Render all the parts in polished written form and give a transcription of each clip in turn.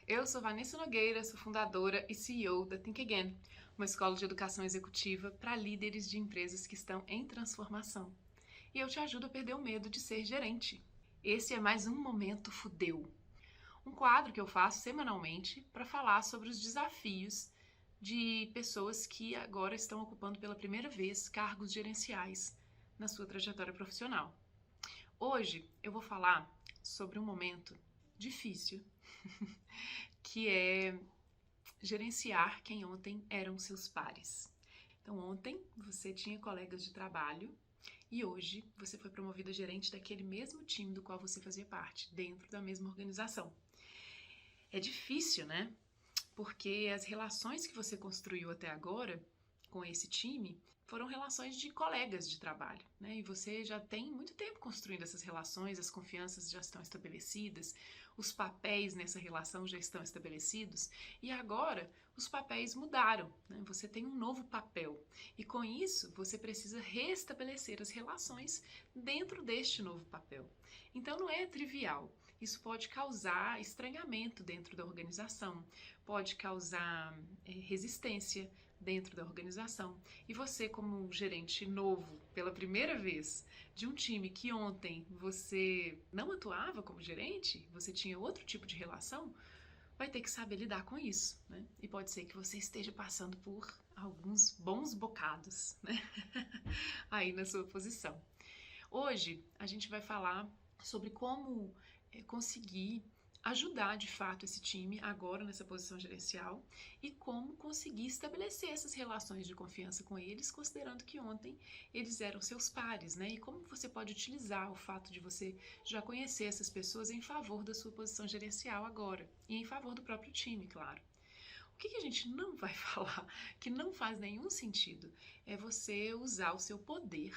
Eu sou Vanessa Nogueira, sou fundadora e CEO da Think Again, uma escola de educação executiva para líderes de empresas que estão em transformação. E eu te ajudo a perder o medo de ser gerente. Esse é mais um Momento Fudeu, um quadro que eu faço semanalmente para falar sobre os desafios de pessoas que agora estão ocupando pela primeira vez cargos gerenciais na sua trajetória profissional. Hoje eu vou falar sobre um momento difícil, que é gerenciar quem ontem eram seus pares. Então, ontem você tinha colegas de trabalho e hoje você foi promovida gerente daquele mesmo time do qual você fazia parte, dentro da mesma organização. É difícil, né? Porque as relações que você construiu até agora com esse time foram relações de colegas de trabalho, né? E você já tem muito tempo construindo essas relações, as confianças já estão estabelecidas, os papéis nessa relação já estão estabelecidos e agora os papéis mudaram, né? Você tem um novo papel e com isso você precisa restabelecer as relações dentro deste novo papel. Então não é trivial. Isso pode causar estranhamento dentro da organização, pode causar resistência dentro da organização. E você, como gerente novo, pela primeira vez, de um time que ontem você não atuava como gerente, você tinha outro tipo de relação, vai ter que saber lidar com isso, né? E pode ser que você esteja passando por alguns bons bocados, né? Aí na sua posição. Hoje a gente vai falar sobre como conseguir ajudar de fato esse time agora nessa posição gerencial e como conseguir estabelecer essas relações de confiança com eles, considerando que ontem eles eram seus pares, né? E como você pode utilizar o fato de você já conhecer essas pessoas em favor da sua posição gerencial agora e em favor do próprio time, claro. O que a gente não vai falar, que não faz nenhum sentido, é você usar o seu poder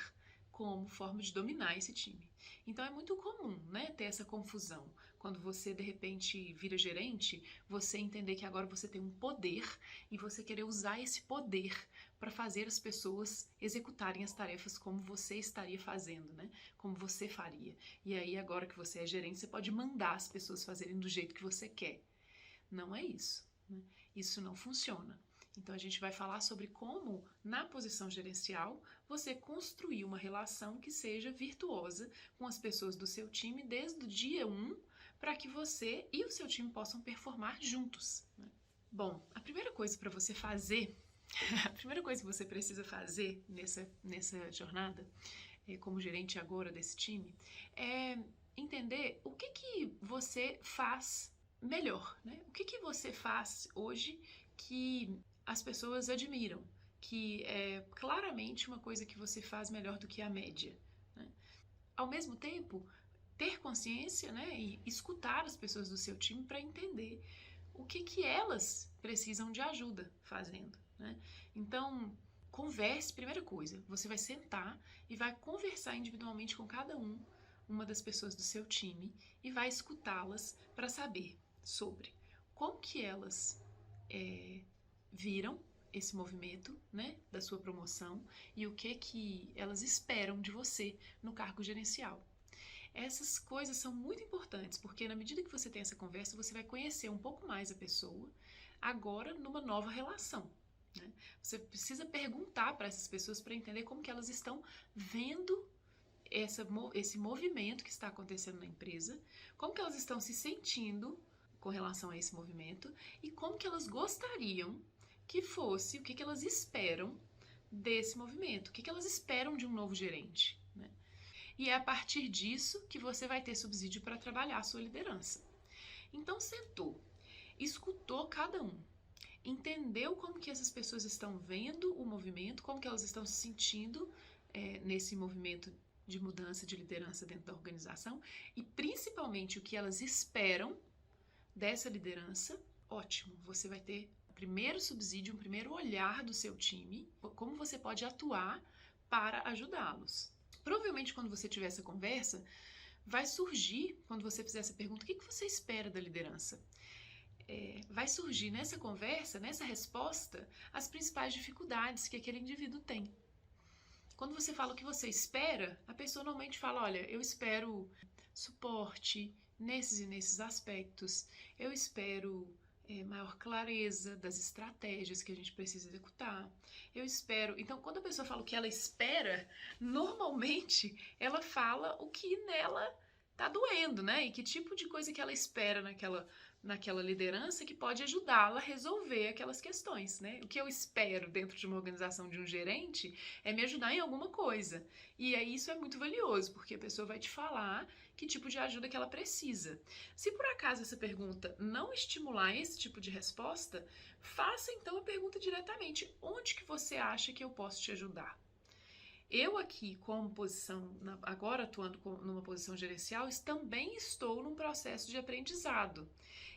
como forma de dominar esse time. Então é muito comum, né, ter essa confusão. Quando você de repente vira gerente, você entender que agora você tem um poder e você querer usar esse poder para fazer as pessoas executarem as tarefas como você estaria fazendo, né? Como você faria. E aí agora que você é gerente, você pode mandar as pessoas fazerem do jeito que você quer. Não é isso, né? Isso não funciona. Então a gente vai falar sobre como, na posição gerencial, você construir uma relação que seja virtuosa com as pessoas do seu time desde o dia 1, para que você e o seu time possam performar juntos, né? Bom, a primeira coisa para você fazer, a primeira coisa que você precisa fazer nessa jornada, como gerente agora desse time, é entender o que você faz melhor, né? O que você faz hoje que as pessoas admiram, que é claramente uma coisa que você faz melhor do que a média, né? Ao mesmo tempo, ter consciência, né, e escutar as pessoas do seu time para entender o que elas precisam de ajuda fazendo, né? Então, converse, primeira coisa, você vai sentar e vai conversar individualmente com cada uma das pessoas do seu time e vai escutá-las para saber sobre como que elas viram esse movimento, né, da sua promoção e o que elas esperam de você no cargo gerencial. Essas coisas são muito importantes, porque na medida que você tem essa conversa, você vai conhecer um pouco mais a pessoa, agora numa nova relação, né? Você precisa perguntar para essas pessoas para entender como que elas estão vendo esse movimento que está acontecendo na empresa, como que elas estão se sentindo com relação a esse movimento e como que elas gostariam que fosse, o que elas esperam desse movimento, o que elas esperam de um novo gerente, né? E é a partir disso que você vai ter subsídio para trabalhar a sua liderança. Então sentou, escutou cada um, entendeu como que essas pessoas estão vendo o movimento, como que elas estão se sentindo nesse movimento de mudança de liderança dentro da organização e principalmente o que elas esperam dessa liderança. Ótimo, você vai ter o primeiro subsídio, um primeiro olhar do seu time, como você pode atuar para ajudá-los. Provavelmente quando você tiver essa conversa, vai surgir, quando você fizer essa pergunta, o que você espera da liderança? Vai surgir nessa conversa, nessa resposta, as principais dificuldades que aquele indivíduo tem. Quando você fala o que você espera, a pessoa normalmente fala, olha, eu espero suporte, nesses e nesses aspectos. Eu espero maior clareza das estratégias que a gente precisa executar. Eu espero. Então, quando a pessoa fala o que ela espera, normalmente ela fala o que nela tá doendo, né? E que tipo de coisa que ela espera naquela liderança que pode ajudá-la a resolver aquelas questões, né? O que eu espero dentro de uma organização de um gerente é me ajudar em alguma coisa. E aí isso é muito valioso, porque a pessoa vai te falar que tipo de ajuda que ela precisa. Se por acaso essa pergunta não estimular esse tipo de resposta, faça então a pergunta diretamente: onde que você acha que eu posso te ajudar? Eu aqui, como posição, agora atuando numa posição gerencial, também estou num processo de aprendizado.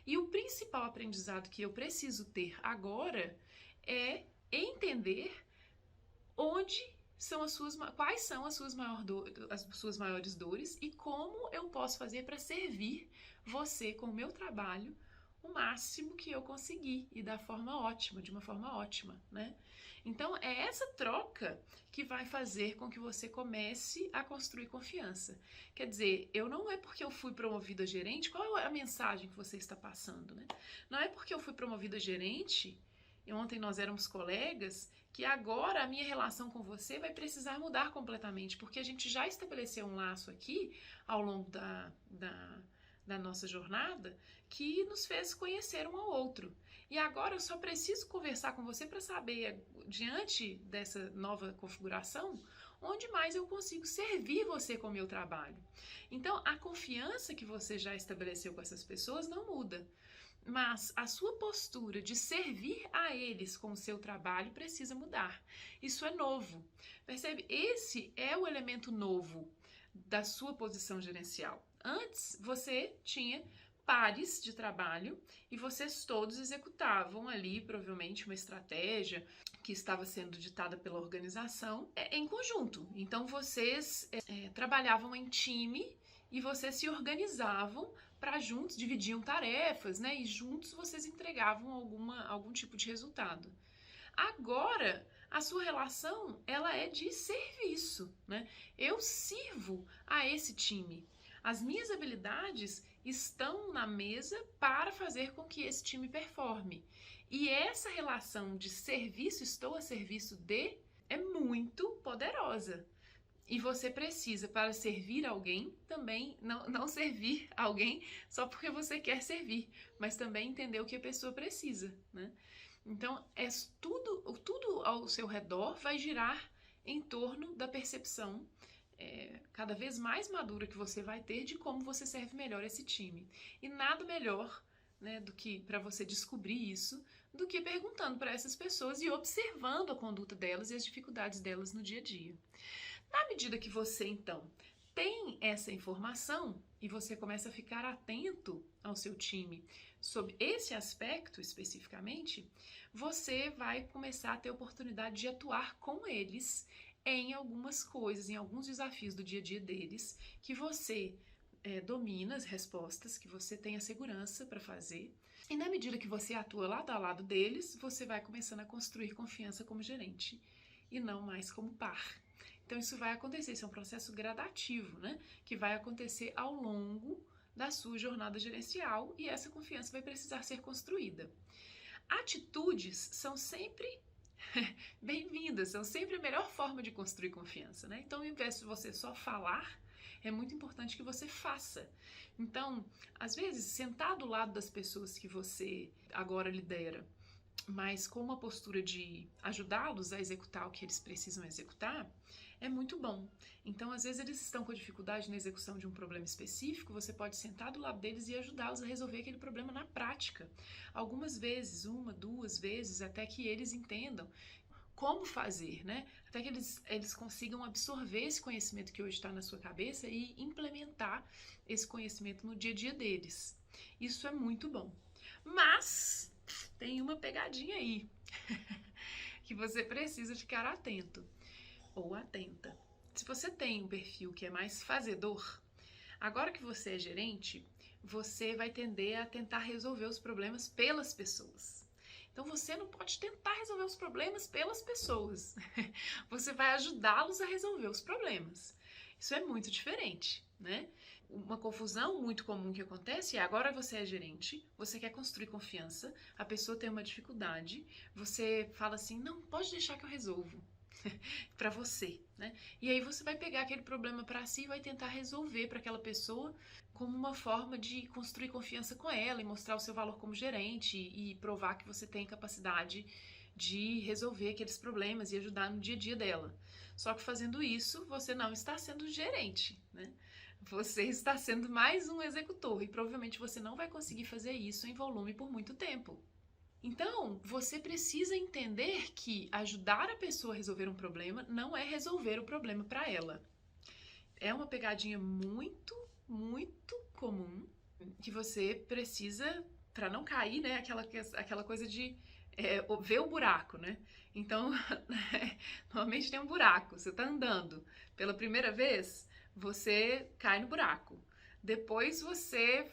E o principal aprendizado que eu preciso ter agora é entender onde são quais são as suas maiores dores e como eu posso fazer para servir você com o meu trabalho o máximo que eu conseguir e da forma ótima, de uma forma ótima, né? Então é essa troca que vai fazer com que você comece a construir confiança. Quer dizer, eu não é porque eu fui promovida a gerente, qual é a mensagem que você está passando, né? Não é porque eu fui promovida a gerente, e ontem nós éramos colegas, que agora a minha relação com você vai precisar mudar completamente, porque a gente já estabeleceu um laço aqui ao longo da nossa jornada que nos fez conhecer um ao outro. E agora eu só preciso conversar com você para saber, diante dessa nova configuração, onde mais eu consigo servir você com o meu trabalho. Então, a confiança que você já estabeleceu com essas pessoas não muda. Mas a sua postura de servir a eles com o seu trabalho precisa mudar. Isso é novo. Percebe? Esse é o elemento novo da sua posição gerencial. Antes, você tinha pares de trabalho e vocês todos executavam ali, provavelmente, uma estratégia que estava sendo ditada pela organização em conjunto. Então, vocês trabalhavam em time e vocês se organizavam para juntos, dividiam tarefas, né? E juntos vocês entregavam algum tipo de resultado. Agora, a sua relação, ela é de serviço, né? Eu sirvo a esse time. As minhas habilidades estão na mesa para fazer com que esse time performe. E essa relação de serviço, estou a serviço de, é muito poderosa. E você precisa, para servir alguém, também não servir alguém só porque você quer servir, mas também entender o que a pessoa precisa, né? Então, tudo ao seu redor vai girar em torno da percepção cada vez mais madura que você vai ter de como você serve melhor esse time. E nada melhor, né, do que para você descobrir isso, do que perguntando para essas pessoas e observando a conduta delas e as dificuldades delas no dia a dia. Na medida que você, então, tem essa informação e você começa a ficar atento ao seu time sobre esse aspecto especificamente, você vai começar a ter oportunidade de atuar com eles em algumas coisas, em alguns desafios do dia a dia deles, que você domina as respostas, que você tem a segurança para fazer. E na medida que você atua lado a lado deles, você vai começando a construir confiança como gerente e não mais como par. Então isso vai acontecer, isso é um processo gradativo, né? Que vai acontecer ao longo da sua jornada gerencial e essa confiança vai precisar ser construída. Atitudes são sempre bem-vindas, são sempre a melhor forma de construir confiança, né? Então, ao invés de você só falar, é muito importante que você faça. Então, às vezes, sentar do lado das pessoas que você agora lidera, mas com uma postura de ajudá-los a executar o que eles precisam executar, é muito bom. Então, às vezes, eles estão com dificuldade na execução de um problema específico, você pode sentar do lado deles e ajudá-los a resolver aquele problema na prática. Algumas vezes, uma, duas vezes, até que eles entendam como fazer, né? Até que eles consigam absorver esse conhecimento que hoje está na sua cabeça e implementar esse conhecimento no dia a dia deles. Isso é muito bom. Mas tem uma pegadinha aí que você precisa ficar atento ou atenta. Se você tem um perfil que é mais fazedor, agora que você é gerente, você vai tender a tentar resolver os problemas pelas pessoas. Então você não pode tentar resolver os problemas pelas pessoas. Você vai ajudá-los a resolver os problemas. Isso é muito diferente, né? Uma confusão muito comum que acontece é: agora você é gerente, você quer construir confiança, a pessoa tem uma dificuldade, você fala assim, não, pode deixar que eu resolvo. Para você, né? E aí você vai pegar aquele problema para si e vai tentar resolver para aquela pessoa como uma forma de construir confiança com ela e mostrar o seu valor como gerente e provar que você tem capacidade de resolver aqueles problemas e ajudar no dia a dia dela. Só que fazendo isso, você não está sendo gerente, né? Você está sendo mais um executor e provavelmente você não vai conseguir fazer isso em volume por muito tempo. Então, você precisa entender que ajudar a pessoa a resolver um problema não é resolver o problema para ela. É uma pegadinha muito, muito comum que você precisa, para não cair, né? Aquela coisa de ver o buraco, né? Então, normalmente tem um buraco, você está andando. Pela primeira vez, você cai no buraco. Depois você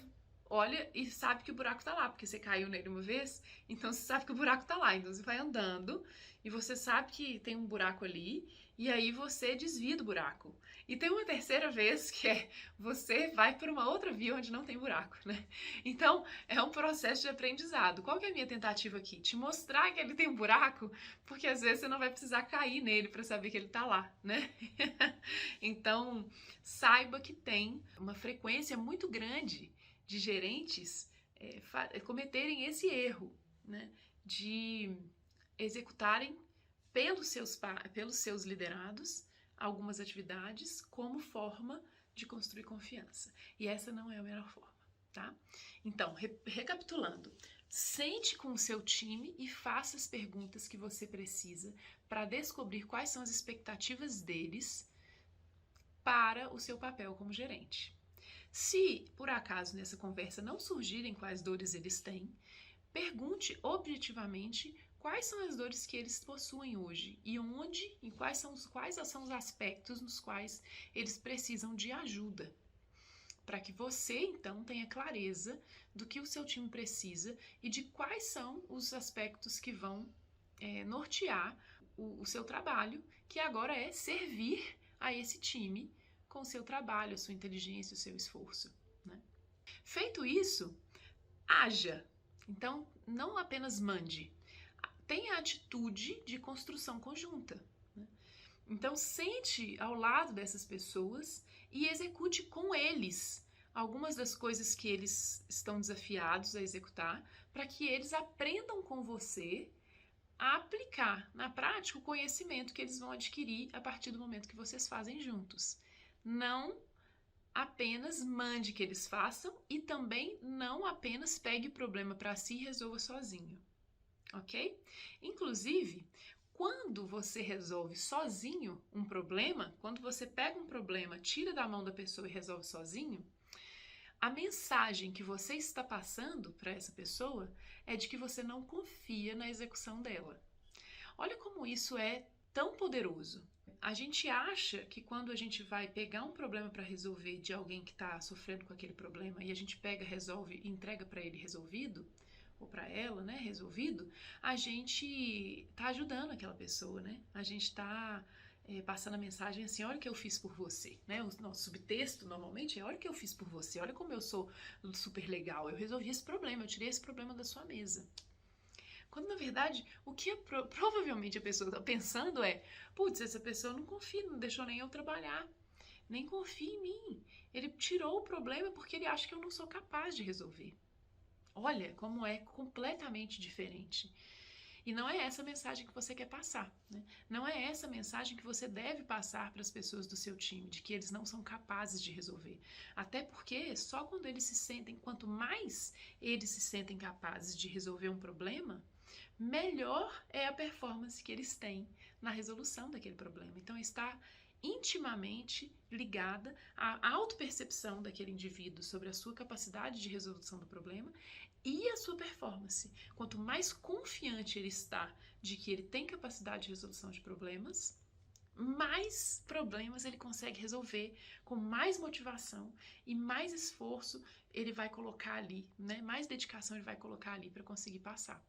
olha e sabe que o buraco tá lá, porque você caiu nele uma vez, então você sabe que o buraco tá lá. Então você vai andando e você sabe que tem um buraco ali, e aí você desvia do buraco. E tem uma terceira vez que é você vai para uma outra via onde não tem buraco, né? Então é um processo de aprendizado. Qual que é a minha tentativa aqui? Te mostrar que ele tem um buraco, porque às vezes você não vai precisar cair nele para saber que ele tá lá, né? Então saiba que tem uma frequência muito grande de gerentes cometerem esse erro, né, de executarem pelos seus liderados algumas atividades como forma de construir confiança. E essa não é a melhor forma, tá? Então, recapitulando, sente com o seu time e faça as perguntas que você precisa para descobrir quais são as expectativas deles para o seu papel como gerente. Se, por acaso, nessa conversa não surgirem quais dores eles têm, pergunte objetivamente quais são as dores que eles possuem hoje e quais são os aspectos nos quais eles precisam de ajuda. Para que você, então, tenha clareza do que o seu time precisa e de quais são os aspectos que vão nortear o seu trabalho, que agora é servir a esse time com o seu trabalho, a sua inteligência, o seu esforço, né? Feito isso, haja. Então, não apenas mande. Tenha a atitude de construção conjunta, né? Então, sente ao lado dessas pessoas e execute com eles algumas das coisas que eles estão desafiados a executar, para que eles aprendam com você a aplicar na prática o conhecimento que eles vão adquirir a partir do momento que vocês fazem juntos. Não apenas mande que eles façam e também não apenas pegue o problema para si e resolva sozinho, ok? Inclusive, quando você resolve sozinho um problema, quando você pega um problema, tira da mão da pessoa e resolve sozinho, a mensagem que você está passando para essa pessoa é de que você não confia na execução dela. Olha como isso é tão poderoso. A gente acha que quando a gente vai pegar um problema para resolver de alguém que está sofrendo com aquele problema e a gente pega, resolve e entrega para ele resolvido, ou para ela, né, resolvido, a gente está ajudando aquela pessoa, né? A gente está passando a mensagem assim: olha o que eu fiz por você, né? O nosso subtexto normalmente é: olha o que eu fiz por você, olha como eu sou super legal, eu resolvi esse problema, eu tirei esse problema da sua mesa. Quando, na verdade, o que provavelmente a pessoa está pensando é: putz, essa pessoa não confia, não deixou nem eu trabalhar, nem confia em mim. Ele tirou o problema porque ele acha que eu não sou capaz de resolver. Olha como é completamente diferente. E não é essa a mensagem que você quer passar, né? Não é essa a mensagem que você deve passar para as pessoas do seu time, de que eles não são capazes de resolver. Até porque só quando eles se sentem, quanto mais eles se sentem capazes de resolver um problema, melhor é a performance que eles têm na resolução daquele problema. Então, está intimamente ligada à autopercepção daquele indivíduo sobre a sua capacidade de resolução do problema e a sua performance. Quanto mais confiante ele está de que ele tem capacidade de resolução de problemas, mais problemas ele consegue resolver, com mais motivação e mais esforço ele vai colocar ali, né? Mais dedicação ele vai colocar ali para conseguir passar.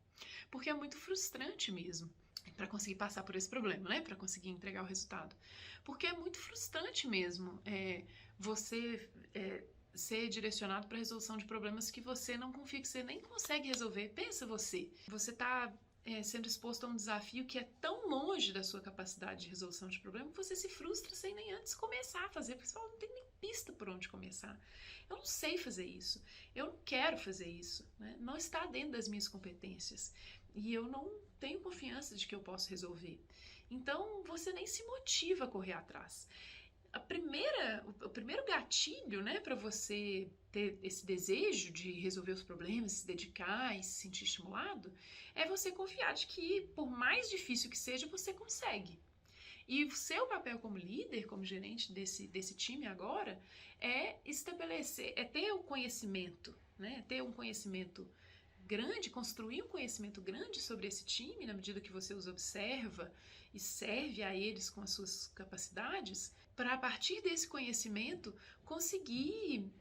Porque é muito frustrante mesmo para conseguir passar por esse problema, né? Para conseguir entregar o resultado. Porque é muito frustrante mesmo você ser direcionado para a resolução de problemas que você não confia, que você nem consegue resolver. Pensa você está sendo exposto a um desafio que é tão longe da sua capacidade de resolução de problema que você se frustra sem nem antes começar a fazer, porque você fala, não tem nem pista por onde começar. Eu não sei fazer isso, eu não quero fazer isso, né? Não está dentro das minhas competências e eu não tenho confiança de que eu posso resolver. Então você nem se motiva a correr atrás. O primeiro gatilho, né, para você ter esse desejo de resolver os problemas, se dedicar e se sentir estimulado, é você confiar de que, por mais difícil que seja, você consegue. E o seu papel como líder, como gerente desse time agora, é estabelecer, é ter o conhecimento, né, ter um conhecimento grande, construir um conhecimento grande sobre esse time, na medida que você os observa e serve a eles com as suas capacidades, para a partir desse conhecimento conseguir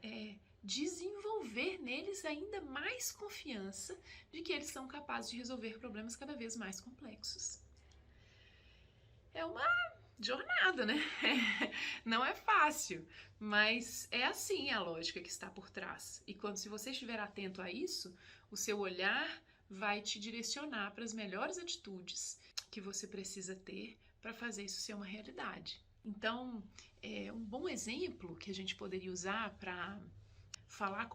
desenvolver neles ainda mais confiança de que eles são capazes de resolver problemas cada vez mais complexos. É uma jornada, né? Não é fácil, mas é assim a lógica que está por trás. E se você estiver atento a isso, o seu olhar vai te direcionar para as melhores atitudes que você precisa ter para fazer isso ser uma realidade. Então, um bom exemplo que a gente poderia usar para falar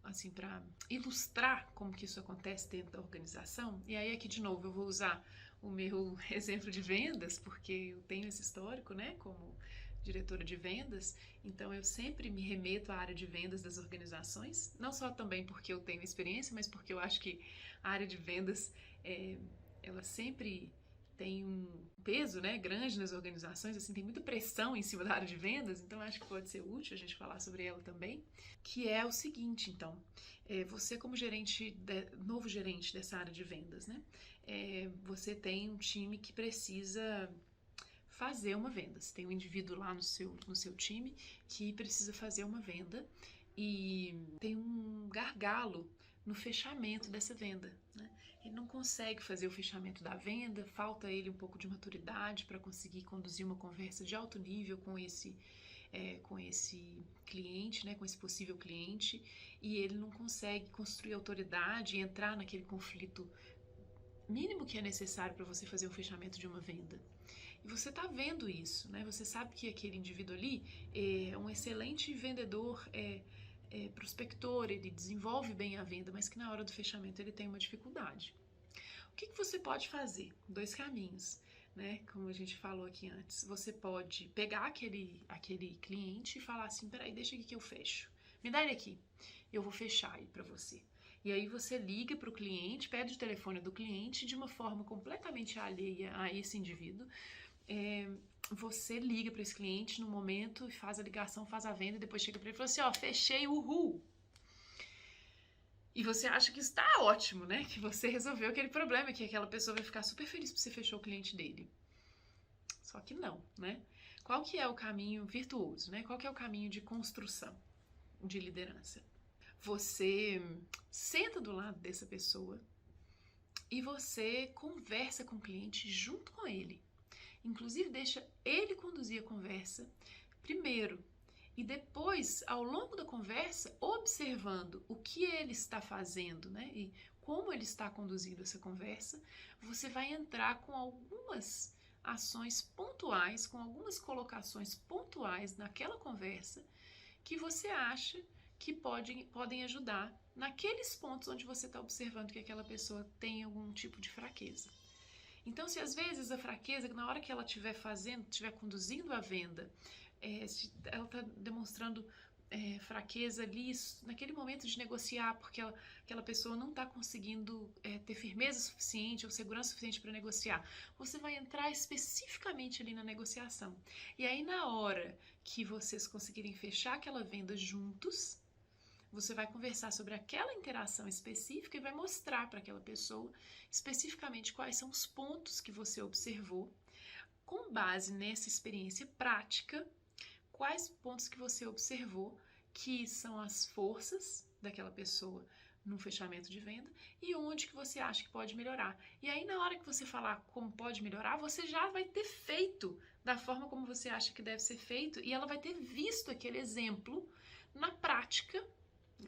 assim, para ilustrar como que isso acontece dentro da organização, e aí aqui de novo eu vou usar o meu exemplo de vendas, porque eu tenho esse histórico, né, como diretora de vendas, então eu sempre me remeto à área de vendas das organizações, não só também porque eu tenho experiência, mas porque eu acho que a área de vendas, ela sempre tem um peso, né, grande nas organizações, assim, tem muita pressão em cima da área de vendas, então acho que pode ser útil a gente falar sobre ela também, que é o seguinte, então, você como novo gerente dessa área de vendas, né, você tem um time que precisa fazer uma venda, você tem um indivíduo lá no seu time que precisa fazer uma venda e tem um gargalo no fechamento dessa venda, né? Ele não consegue fazer o fechamento da venda, falta a ele um pouco de maturidade para conseguir conduzir uma conversa de alto nível com esse cliente, né, com esse possível cliente, e ele não consegue construir autoridade e entrar naquele conflito mínimo que é necessário para você fazer o fechamento de uma venda. E você está vendo isso, né? Você sabe que aquele indivíduo ali é um excelente vendedor, prospector, ele desenvolve bem a venda, mas que na hora do fechamento ele tem uma dificuldade. O que você pode fazer? Dois caminhos, né? Como a gente falou aqui antes. Você pode pegar aquele cliente e falar assim, peraí, deixa aqui que eu fecho. Me dá ele aqui, eu vou fechar ele para você. E aí você liga para o cliente, pede o telefone do cliente de uma forma completamente alheia a esse indivíduo. Você liga para esse cliente no momento e faz a ligação, faz a venda, e depois chega para ele e fala assim, ó, fechei, uhul! E você acha que está ótimo, né? Que você resolveu aquele problema, que aquela pessoa vai ficar super feliz porque você fechou o cliente dele. Só que não, né? Qual que é o caminho virtuoso, né? Qual que é o caminho de construção de liderança? Você senta do lado dessa pessoa e você conversa com o cliente junto com ele. Inclusive, deixa ele conduzir a conversa primeiro. E depois, ao longo da conversa, observando o que ele está fazendo, né? E como ele está conduzindo essa conversa, você vai entrar com algumas ações pontuais, com algumas colocações pontuais naquela conversa que você acha que podem ajudar naqueles pontos onde você está observando que aquela pessoa tem algum tipo de fraqueza. Então, se às vezes a fraqueza, na hora que ela estiver conduzindo a venda, se ela está demonstrando fraqueza ali naquele momento de negociar, porque aquela pessoa não está conseguindo ter firmeza suficiente ou segurança suficiente para negociar, você vai entrar especificamente ali na negociação. E aí, na hora que vocês conseguirem fechar aquela venda juntos, você vai conversar sobre aquela interação específica e vai mostrar para aquela pessoa especificamente quais são os pontos que você observou. Com base nessa experiência prática, quais pontos que você observou que são as forças daquela pessoa no fechamento de venda e onde que você acha que pode melhorar. E aí, na hora que você falar como pode melhorar, você já vai ter feito da forma como você acha que deve ser feito e ela vai ter visto aquele exemplo na prática.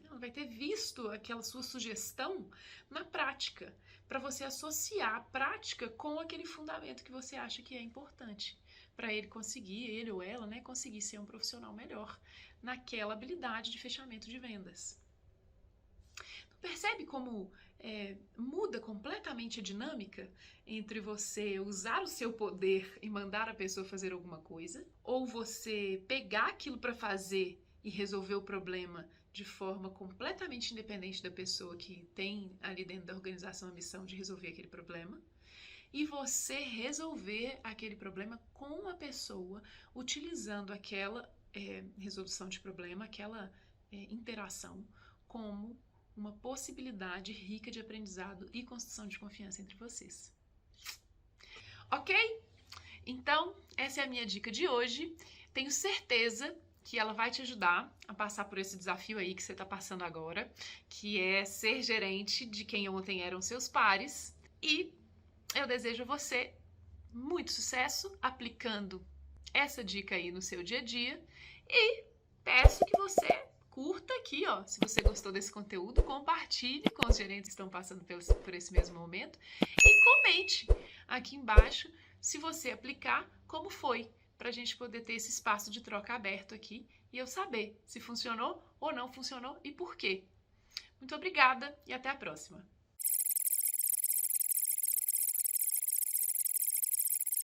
Ela vai ter visto aquela sua sugestão na prática, para você associar a prática com aquele fundamento que você acha que é importante, para ele conseguir, ele ou ela, né, conseguir ser um profissional melhor naquela habilidade de fechamento de vendas. Percebe como muda completamente a dinâmica entre você usar o seu poder e mandar a pessoa fazer alguma coisa, ou você pegar aquilo para fazer e resolver o problema de forma completamente independente da pessoa que tem ali dentro da organização a missão de resolver aquele problema, e você resolver aquele problema com a pessoa, utilizando aquela resolução de problema, aquela interação como uma possibilidade rica de aprendizado e construção de confiança entre vocês. Ok? Então, essa é a minha dica de hoje. Tenho certeza que ela vai te ajudar a passar por esse desafio aí que você está passando agora, que é ser gerente de quem ontem eram seus pares. E eu desejo a você muito sucesso aplicando essa dica aí no seu dia a dia e peço que você curta aqui, ó, se você gostou desse conteúdo, compartilhe com os gerentes que estão passando por esse mesmo momento e comente aqui embaixo se você aplicar, como foi, para a gente poder ter esse espaço de troca aberto aqui e eu saber se funcionou ou não funcionou e por quê. Muito obrigada e até a próxima!